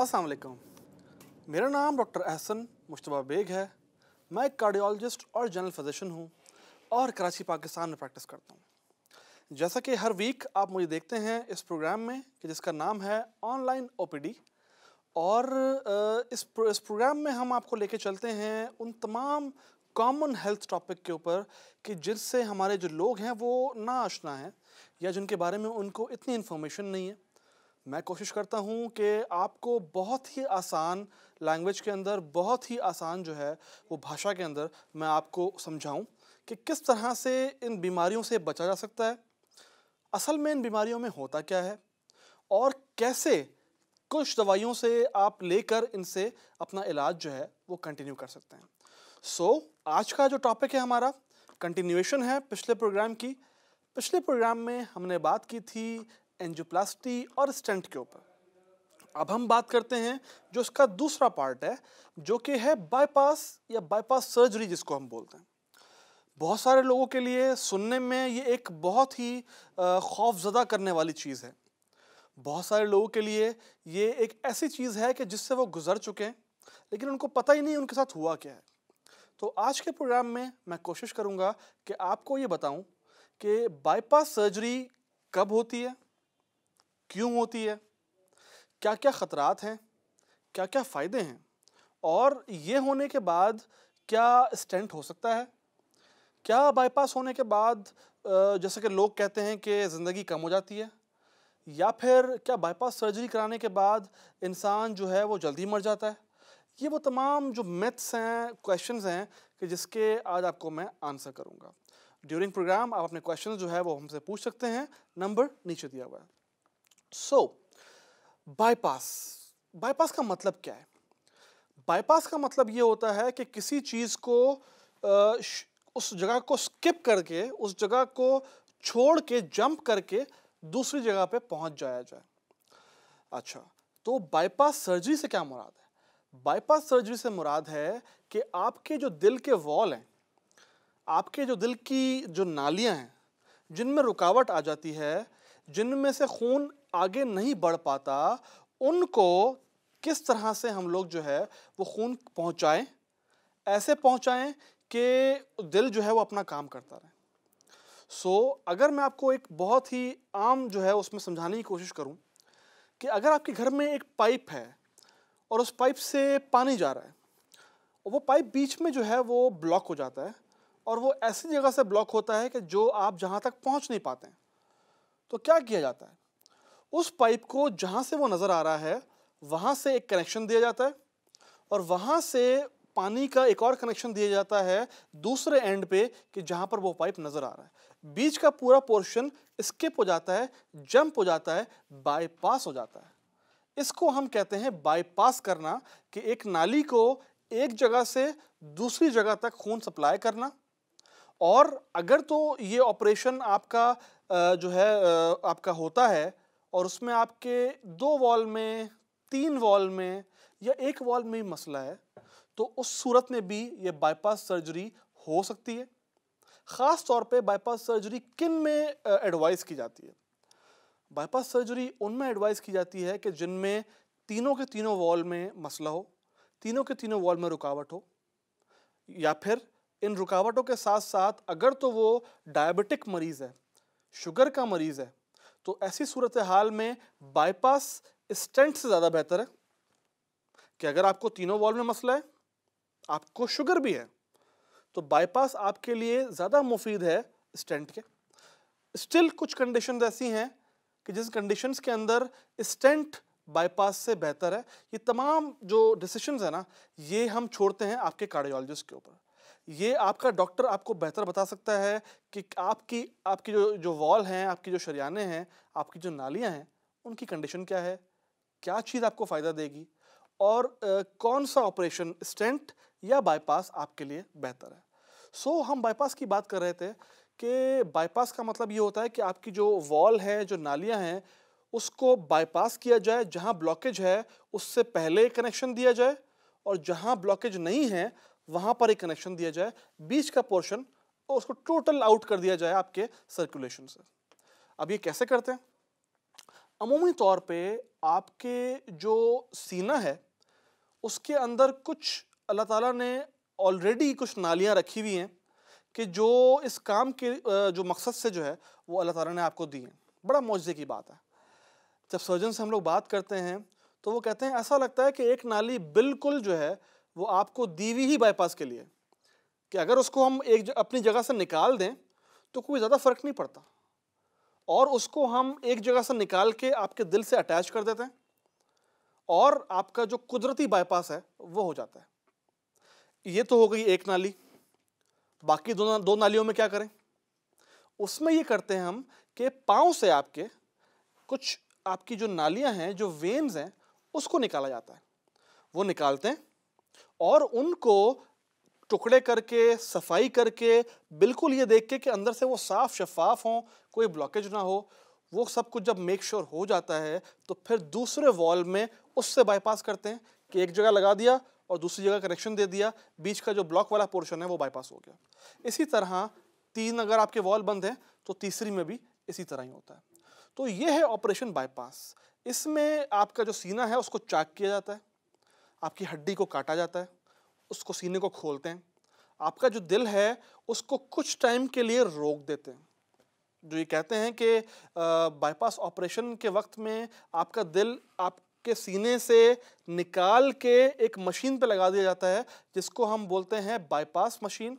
अस्सलाम वालेकुम। मेरा नाम डॉक्टर एहसन मुश्तबा बेग है। मैं एक कार्डियोलॉजिस्ट और जनरल फिजिशियन हूँ और कराची पाकिस्तान में प्रैक्टिस करता हूँ। जैसा कि हर वीक आप मुझे देखते हैं इस प्रोग्राम में कि जिसका नाम है ऑनलाइन ओपीडी, और इस प्रोग्राम में हम आपको लेके चलते हैं उन तमाम कॉमन हेल्थ टॉपिक के ऊपर कि जिससे हमारे जो लोग हैं वो ना आशना हैं या जिनके बारे में उनको इतनी इन्फॉर्मेशन नहीं है। मैं कोशिश करता हूँ कि आपको बहुत ही आसान लैंग्वेज के अंदर, बहुत ही आसान जो है वो भाषा के अंदर मैं आपको समझाऊँ कि किस तरह से इन बीमारियों से बचा जा सकता है, असल में इन बीमारियों में होता क्या है, और कैसे कुछ दवाइयों से आप लेकर इनसे अपना इलाज जो है वो कंटिन्यू कर सकते हैं। आज का जो टॉपिक है हमारा कंटिन्यूएशन है पिछले प्रोग्राम की। पिछले प्रोग्राम में हमने बात की थी एंजियोप्लास्टी और स्टेंट के ऊपर। अब हम बात करते हैं जो इसका दूसरा पार्ट है, जो कि है बाईपास या बाईपास सर्जरी जिसको हम बोलते हैं। बहुत सारे लोगों के लिए सुनने में ये एक बहुत ही खौफजदा करने वाली चीज़ है। बहुत सारे लोगों के लिए ये एक ऐसी चीज़ है कि जिससे वो गुजर चुके हैं लेकिन उनको पता ही नहीं उनके साथ हुआ क्या है। तो आज के प्रोग्राम में मैं कोशिश करूंगा कि आपको ये बताऊं कि बाईपास सर्जरी कब होती है, क्यों होती है, क्या क्या ख़तरात हैं, क्या क्या फ़ायदे हैं, और ये होने के बाद क्या स्टेंट हो सकता है, क्या बाईपास होने के बाद जैसे कि लोग कहते हैं कि ज़िंदगी कम हो जाती है, या फिर क्या बाईपास सर्जरी कराने के बाद इंसान जो है वो जल्दी मर जाता है। ये वो तमाम जो मिथ्स हैं, क्वेश्चंस हैं कि जिसके आज आपको मैं आंसर करूंगा। ड्यूरिंग प्रोग्राम आप अपने क्वेश्चंस जो है वो हमसे पूछ सकते हैं, नंबर नीचे दिया हुआ है। बाईपास बाईपास का मतलब क्या है? बाईपास का मतलब ये होता है कि किसी चीज़ को उस जगह को स्किप करके, उस जगह को छोड़ के, जंप करके दूसरी जगह पे पहुंच जाया जाए। अच्छा, तो बाईपास सर्जरी से क्या मुराद है? बाईपास सर्जरी से मुराद है कि आपके जो दिल के वॉल हैं, आपके जो दिल की जो नालियां हैं, जिनमें रुकावट आ जाती है, जिनमें से खून आगे नहीं बढ़ पाता, उनको किस तरह से हम लोग जो है वो खून पहुंचाएं, ऐसे पहुंचाएं कि दिल जो है वो अपना काम करता रहे। अगर मैं आपको एक बहुत ही आम जो है उसमें समझाने की कोशिश करूं कि अगर आपके घर में एक पाइप है और उस पाइप से पानी जा रहा है, और वो पाइप बीच में जो है वो ब्लॉक हो जाता है, और वो ऐसी जगह से ब्लॉक होता है कि जो आप जहाँ तक पहुँच नहीं पाते हैं, तो क्या किया जाता है? उस पाइप को जहाँ से वो नज़र आ रहा है वहाँ से एक कनेक्शन दिया जाता है, और वहाँ से पानी का एक और कनेक्शन दिया जाता है दूसरे एंड पे कि जहाँ पर वो पाइप नज़र आ रहा है। बीच का पूरा पोर्शन स्किप हो जाता है, जंप हो जाता है, बाईपास हो जाता है। इसको हम कहते हैं बाईपास करना, कि एक नाली को एक जगह से दूसरी जगह तक खून सप्लाई करना। और अगर तो ये ऑपरेशन आपका जो है आपका होता है और उसमें आपके 2 वॉल में, 3 वॉल में या 1 वॉल में ही मसला है, तो उस सूरत में भी ये बाईपास सर्जरी हो सकती है। ख़ास तौर पे बाईपास सर्जरी किन में एडवाइस की जाती है? बाईपास सर्जरी उनमें एडवाइस की जाती है कि जिनमें तीनों के तीनों वॉल में मसला हो, तीनों के तीनों वॉल में रुकावट हो, या फिर इन रुकावटों के साथ साथ अगर तो वो डायबिटिक मरीज़ है, शुगर का मरीज़ है, तो ऐसी सूरत हाल में बाईपास स्टेंट से ज़्यादा बेहतर है। कि अगर आपको तीनों वॉल में मसला है, आपको शुगर भी है, तो बाईपास आपके लिए ज़्यादा मुफीद है स्टेंट के। स्टिल कुछ कंडीशन ऐसी हैं कि जिस कंडीशंस के अंदर स्टेंट बाईपास से बेहतर है। ये तमाम जो डिसीजंस है ना, ये हम छोड़ते हैं आपके कार्डियोलॉजिस्ट के ऊपर। ये आपका डॉक्टर आपको बेहतर बता सकता है कि आपकी आपकी जो जो वॉल हैं, आपकी जो शरियाने हैं, आपकी जो नालियां हैं, उनकी कंडीशन क्या है, क्या चीज़ आपको फ़ायदा देगी, और कौन सा ऑपरेशन स्टेंट या बाईपास आपके लिए बेहतर है। हम बाईपास की बात कर रहे थे कि बाईपास का मतलब ये होता है कि आपकी जो वॉल है, जो नालियां हैं, उसको बाईपास किया जाए। जहां ब्लॉकेज है उससे पहले कनेक्शन दिया जाए, और जहां ब्लॉकेज नहीं है वहां पर एक कनेक्शन दिया जाए। बीच का पोर्शन उसको टोटल आउट कर दिया जाए आपके सर्कुलेशन से। अब ये कैसे करते हैं? अमूमी तौर पे आपके जो सीना है उसके अंदर कुछ अल्लाह ताला ने ऑलरेडी कुछ नालियां रखी हुई हैं कि जो इस काम के जो मकसद से जो है वो अल्लाह ताला ने आपको दी हैं। बड़ा मौजज़े की बात है। जब सर्जन से हम लोग बात करते हैं तो वो कहते हैं ऐसा लगता है कि एक नाली बिल्कुल जो है वो आपको दी हुई ही बाईपास के लिए, कि अगर उसको हम अपनी जगह से निकाल दें तो कोई ज़्यादा फ़र्क नहीं पड़ता, और उसको हम एक जगह से निकाल के आपके दिल से अटैच कर देते हैं और आपका जो कुदरती बाईपास है वो हो जाता है। ये तो हो गई एक नाली। बाकी दो नालियों में क्या करें? उसमें ये करते हैं हम कि पाँव से आपके कुछ आपकी जो नालियां हैं, जो वेन्स हैं, उसको निकाला जाता है। वो निकालते हैं और उनको टुकड़े करके, सफाई करके, बिल्कुल ये देख के कि अंदर से वो साफ शफाफ हों, कोई ब्लॉकेज ना हो, वो सब कुछ जब मेक श्योर हो जाता है तो फिर दूसरे वॉल में उससे बाईपास करते हैं कि एक जगह लगा दिया और दूसरी जगह कनेक्शन दे दिया, बीच का जो ब्लॉक वाला पोर्शन है वो बाईपास हो गया। इसी तरह 3 अगर आपके वॉल बंद हैं तो तीसरी में भी इसी तरह ही होता है। तो ये है ऑपरेशन बाईपास। इसमें आपका जो सीना है उसको चाक किया जाता है, आपकी हड्डी को काटा जाता है, उसको सीने को खोलते हैं, आपका जो दिल है उसको कुछ टाइम के लिए रोक देते हैं। जो ये कहते हैं कि बाईपास ऑपरेशन के वक्त में आपका दिल आपके सीने से निकाल के एक मशीन पे लगा दिया जाता है जिसको हम बोलते हैं बाईपास मशीन।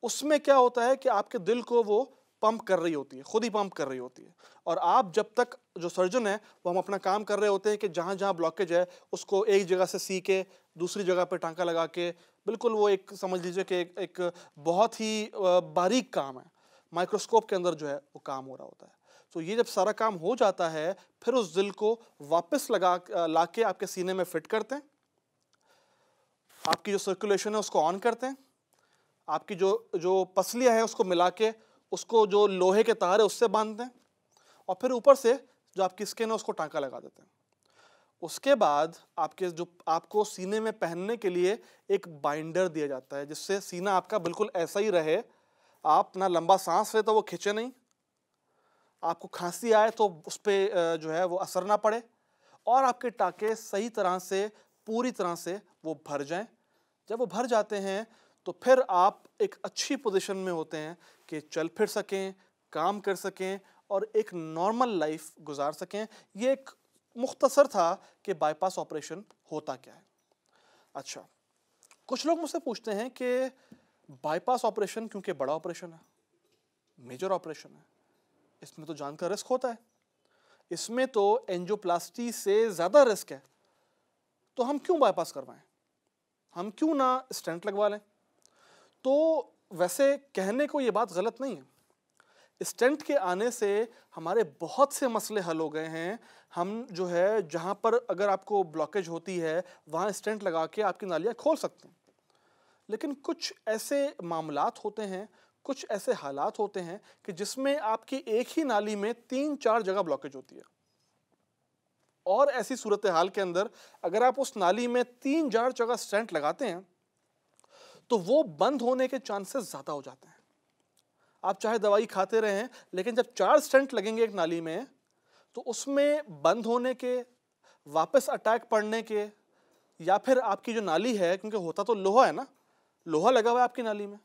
उसमें क्या होता है कि आपके दिल को वो पंप कर रही होती है, खुद ही पंप कर रही होती है, और आप जब तक जो सर्जन है वो हम अपना काम कर रहे होते हैं कि जहाँ जहाँ ब्लॉकेज है उसको एक जगह से सी के दूसरी जगह पे टांका लगा के, बिल्कुल वो एक समझ लीजिए कि एक बहुत ही बारीक काम है, माइक्रोस्कोप के अंदर जो है वो काम हो रहा होता है। तो ये जब सारा काम हो जाता है फिर उस दिल को वापस ला के आपके सीने में फिट करते हैं, आपकी जो सर्कुलेशन है उसको ऑन करते हैं, आपकी जो पसलियाँ हैं उसको मिला के उसको जो लोहे के तार है उससे बांधते हैं, और फिर ऊपर से जो आपकी स्किन है उसको टांका लगा देते हैं। उसके बाद आपको सीने में पहनने के लिए एक बाइंडर दिया जाता है जिससे सीना आपका बिल्कुल ऐसा ही रहे, आप ना लंबा सांस ले तो वो खिंचे नहीं, आपको खांसी आए तो उस पर जो है वो असर ना पड़े, और आपके टाँके सही तरह से पूरी तरह से वो भर जाएं। जब वो भर जाते हैं तो फिर आप एक अच्छी पोजीशन में होते हैं कि चल फिर सकें, काम कर सकें और एक नॉर्मल लाइफ गुजार सकें। ये एक मुख्तसर था कि बाईपास ऑपरेशन होता क्या है। अच्छा, कुछ लोग मुझसे पूछते हैं कि बाईपास ऑपरेशन क्योंकि बड़ा ऑपरेशन है, मेजर ऑपरेशन है, इसमें तो जान का रिस्क होता है, इसमें तो एंजियोप्लास्टी से ज़्यादा रिस्क है, तो हम क्यों बाईपास करवाएं, हम क्यों ना स्टेंट लगवा लें? तो वैसे कहने को ये बात गलत नहीं है। स्टेंट के आने से हमारे बहुत से मसले हल हो गए हैं। हम जो है जहाँ पर अगर आपको ब्लॉकेज होती है वहाँ स्टेंट लगा के आपकी नालियाँ खोल सकते हैं, लेकिन कुछ ऐसे मामलात होते हैं, कुछ ऐसे हालात होते हैं कि जिसमें आपकी एक ही नाली में 3-4 जगह ब्लॉकेज होती है, और ऐसी सूरत हाल के अंदर अगर आप उस नाली में 3-4 जगह स्टेंट लगाते हैं तो वो बंद होने के चांसेस ज़्यादा हो जाते हैं। आप चाहे दवाई खाते रहें, लेकिन जब 4 स्टेंट लगेंगे एक नाली में तो उसमें बंद होने के, वापस अटैक पड़ने के, या फिर आपकी जो नाली है, क्योंकि होता तो लोहा है ना, लोहा लगा हुआ है आपकी नाली में,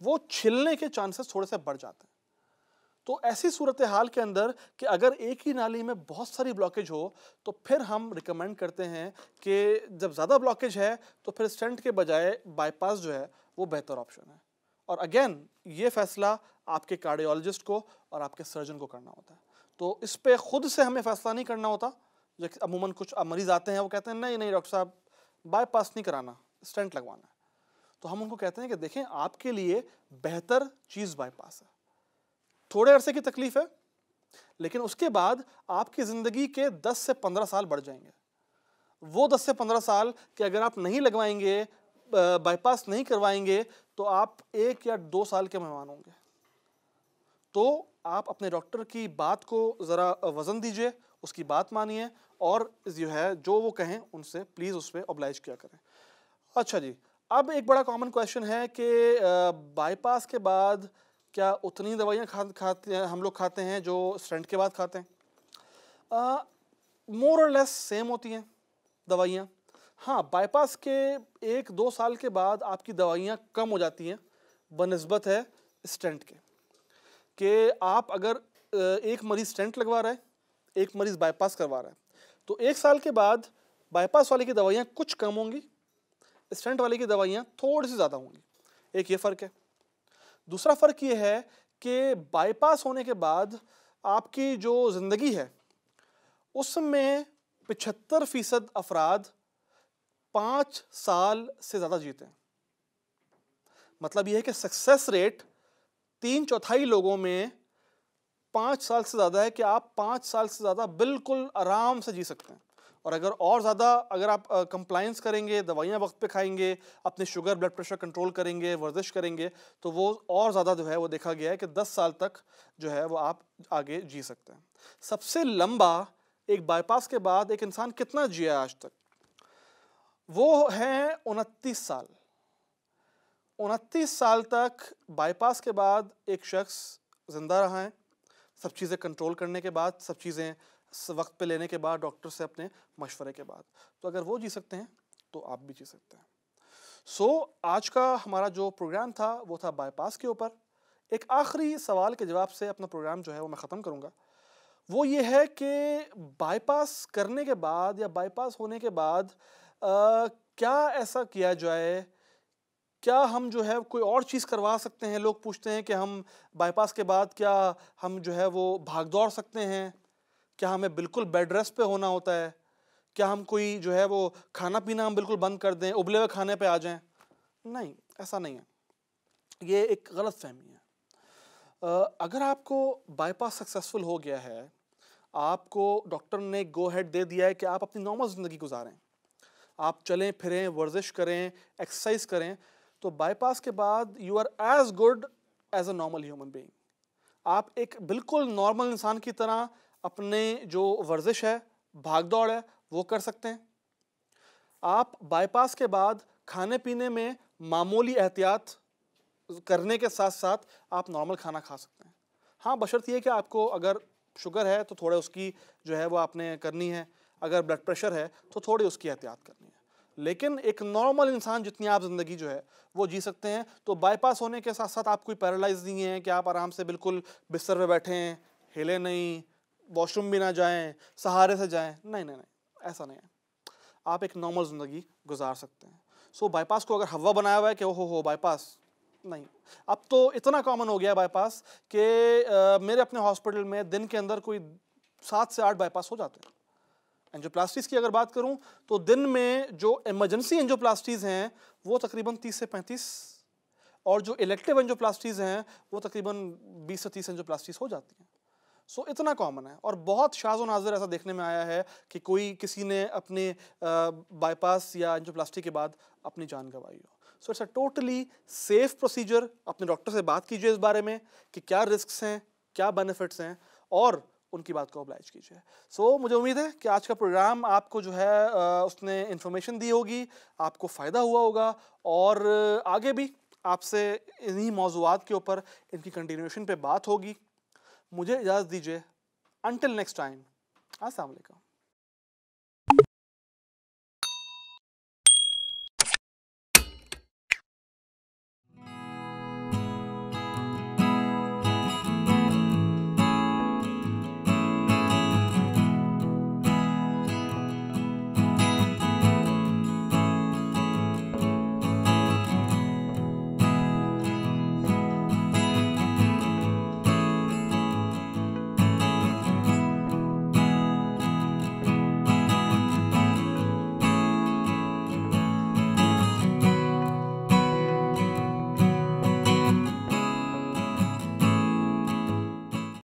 वो छिलने के चांसेस थोड़े से बढ़ जाते हैं। तो ऐसी सूरत हाल के अंदर कि अगर एक ही नाली में बहुत सारी ब्लॉकेज हो तो फिर हम रिकमेंड करते हैं कि जब ज़्यादा ब्लॉकेज है तो फिर स्टेंट के बजाय बाईपास जो है वो बेहतर ऑप्शन है। और अगेन ये फैसला आपके कार्डियोलॉजिस्ट को और आपके सर्जन को करना होता है। तो इस पे खुद से हमें फैसला नहीं करना होता। जैसे अमूमन कुछ मरीज़ आते हैं वो कहते हैं नहीं नहीं डॉक्टर साहब बाईपास नहीं कराना, स्टेंट लगवाना है। तो हम उनको कहते हैं कि देखें आपके लिए बेहतर चीज़ बाईपास है। थोड़े अरसे की तकलीफ है, लेकिन उसके बाद आपकी ज़िंदगी के 10 से 15 साल बढ़ जाएंगे। वो 10 से 15 साल कि अगर आप नहीं लगवाएंगे, बाईपास नहीं करवाएंगे, तो आप 1 या 2 साल के मेहमान होंगे। तो आप अपने डॉक्टर की बात को ज़रा वज़न दीजिए, उसकी बात मानिए, और जो है जो वो कहें उनसे प्लीज़ उस पर ऑब्लाइज किया करें। अच्छा जी, अब एक बड़ा कॉमन क्वेश्चन है कि बाईपास के बाद क्या उतनी दवाइयाँ हम लोग खाते हैं जो स्टेंट के बाद खाते हैं? मोर और लेस सेम होती हैं दवाइयाँ। हाँ, बाईपास के 1-2 साल के बाद आपकी दवाइयाँ कम हो जाती हैं बनिस्बत है स्टेंट के। कि आप अगर एक मरीज़ स्टेंट लगवा रहा है, एक मरीज़ बाईपास करवा रहा है, तो 1 साल के बाद बाईपास वाले की दवाइयाँ कुछ कम होंगी, स्टेंट वाले की दवाइयाँ थोड़ी सी ज़्यादा होंगी। एक ये फ़र्क है। दूसरा फ़र्क ये है कि बाईपास होने के बाद आपकी जो ज़िंदगी है उसमें 75% अफराद 5 साल से ज़्यादा जीते हैं। मतलब ये है कि सक्सेस रेट 3/4 लोगों में 5 साल से ज़्यादा है कि आप 5 साल से ज़्यादा बिल्कुल आराम से जी सकते हैं। और अगर ज़्यादा अगर आप कंप्लायंस करेंगे, दवाइयाँ वक्त पे खाएंगे, अपने शुगर ब्लड प्रेशर कंट्रोल करेंगे, वर्जिश करेंगे, तो वो और ज़्यादा जो है वो देखा गया है कि 10 साल तक जो है वो आप आगे जी सकते हैं। सबसे लंबा एक बाईपास के बाद एक इंसान कितना जिया आज तक, वो है 29 साल। 29 साल तक बाईपास के बाद एक शख्स जिंदा रहा है, सब चीज़ें कंट्रोल करने के बाद, सब चीज़ें वक्त पे लेने के बाद, डॉक्टर से अपने मशवरे के बाद। तो अगर वो जी सकते हैं तो आप भी जी सकते हैं। आज का हमारा जो प्रोग्राम था वो था बाईपास के ऊपर। एक आखिरी सवाल के जवाब से अपना प्रोग्राम जो है वो मैं ख़त्म करूँगा। वो ये है कि बाईपास करने के बाद या बाईपास होने के बाद क्या ऐसा किया जाए, क्या हम जो है कोई और चीज़ करवा सकते हैं? लोग पूछते हैं कि हम बाईपास के बाद क्या हम जो है वो भाग दौड़ सकते हैं? क्या हमें बिल्कुल बेड रेस्ट पे होना होता है? क्या हम कोई जो है वो खाना पीना हम बिल्कुल बंद कर दें, उबले हुए खाने पे आ जाएं? नहीं, ऐसा नहीं है। ये एक गलत फहमी है। अगर आपको बाईपास सक्सेसफुल हो गया है, आपको डॉक्टर ने गो अहेड दे दिया है कि आप अपनी नॉर्मल ज़िंदगी गुजारें, आप चलें फिरें, वर्जिश करें, एक्सरसाइज करें, तो बाईपास के बाद you are as good as a normal human being. आप एक बिल्कुल नॉर्मल इंसान की तरह अपने जो वर्जिश है, भाग दौड़ है, वो कर सकते हैं। आप बाईपास के बाद खाने पीने में मामूली एहतियात करने के साथ साथ आप नॉर्मल खाना खा सकते हैं। हाँ, बशर्ते ये कि आपको अगर शुगर है तो थोड़ा उसकी जो है वो आपने करनी है, अगर ब्लड प्रेशर है तो थोड़ी उसकी एहतियात करनी है। लेकिन एक नॉर्मल इंसान जितनी आप ज़िंदगी जो है वो जी सकते हैं। तो बाईपास होने के साथ साथ आप कोई पैरालाइज नहीं है कि आप आराम से बिल्कुल बिस्तर पे बैठें, हिले नहीं, वॉशरूम भी ना जाएं, सहारे से जाएं। नहीं नहीं नहीं, ऐसा नहीं है। आप एक नॉर्मल ज़िंदगी गुजार सकते हैं। बाईपास को अगर हवा बनाया हुआ है कि हो बाईपास, नहीं। अब तो इतना कॉमन हो गया है बाईपास कि मेरे अपने हॉस्पिटल में दिन के अंदर कोई 7 से 8 बाईपास हो जाते हैं। एंजियोप्लास्टीज की अगर बात करूं तो दिन में जो इमरजेंसी एंजियोप्लास्टीज हैं वो तकरीबन 30 से 35, और जो इलेक्टिव एंजियोप्लास्टीज हैं वो तकरीबन 20 से 30 एंजियोप्लास्टीज हो जाती हैं। इतना कॉमन है। और बहुत शाज़ व नाज़िर ऐसा देखने में आया है कि कोई किसी ने अपने बाईपास या एंजियोप्लास्टी के बाद अपनी जान गंवाई हो। It's a totally safe procedure. अपने डॉक्टर से बात कीजिए इस बारे में कि क्या रिस्क्स हैं, क्या बेनिफिट्स हैं, और उनकी बात को ऑब्लाइज कीजिए। मुझे उम्मीद है कि आज का प्रोग्राम आपको जो है उसने इन्फॉर्मेशन दी होगी, आपको फ़ायदा हुआ होगा, और आगे भी आपसे इन्हीं मौज़ूआत के ऊपर इनकी कंटिन्यूएशन पे बात होगी। मुझे इजाज़त दीजिए। अंटिल नेक्स्ट टाइम, अस्सलाम वालेकुम।